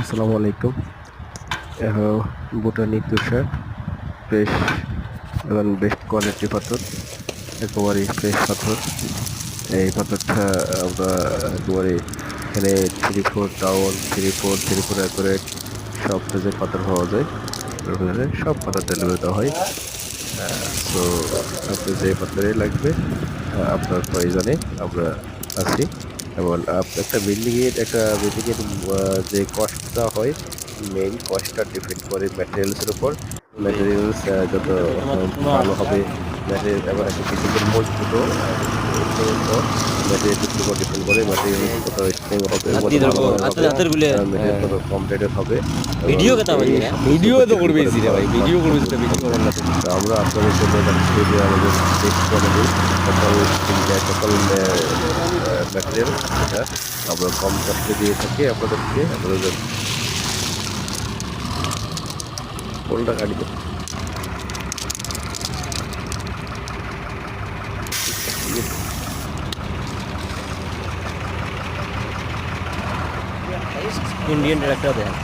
আসসালামু আলাইকুম। ভুটানি তুষার ফ্রেশ এবং বেস্ট কোয়ালিটি পাথর, একেবারে ফ্রেশ পাথর। এই পাথরটা আমরা একেবারে এখানে 3-4 ডাউন, 3-4, 3-4 অ্যাকুরেট সব সাইজের পাথর পাওয়া যায়। সব পাথর ডেলিভারি দেওয়া হয়। সো আপনার যে পাথরই লাগবে আপনার প্রয়োজনে আমরা আছি। এবং একটা বিল্ডিং এর যে কস্টটা হয়, মেইন কস্টটা ডিপেন্ড করে ম্যাটেরিয়ালস এর উপর। ম্যাটেরিয়ালস যত ভালো হবে, ম্যাটেরিয়াল এবং একটা বিল্ডিং এর মজবুতও ম্যাটেরিয়ালস উপর ডিপেন্ড করে। ম্যাটেরিয়ালস কত স্ট্রং হবে, কত ভালো মানের হবে, ম্যাটেরিয়াল কত কম রেটের হবে, এবং ভিডিও কথা এই বলছি না, সবকিছুর ভিডিও উপর তো ডিপেন্ড করে করবেছি রে ভাই, ভিডিও করবেছি তো ভিডিও থাকবে। করবেন না তো। তো আমরা আপনাদের জন্য রাখছি যে আমাদের বেস্ট কোয়ালিটি সকল ম্যাটেরিয়াল, যেটা আমরা কম কস্টে দিয়ে থাকি আপনাদের জন্য। কোনটা গাড়িতে ইন্ডিয়ান ট্রাক্টর দেখেন।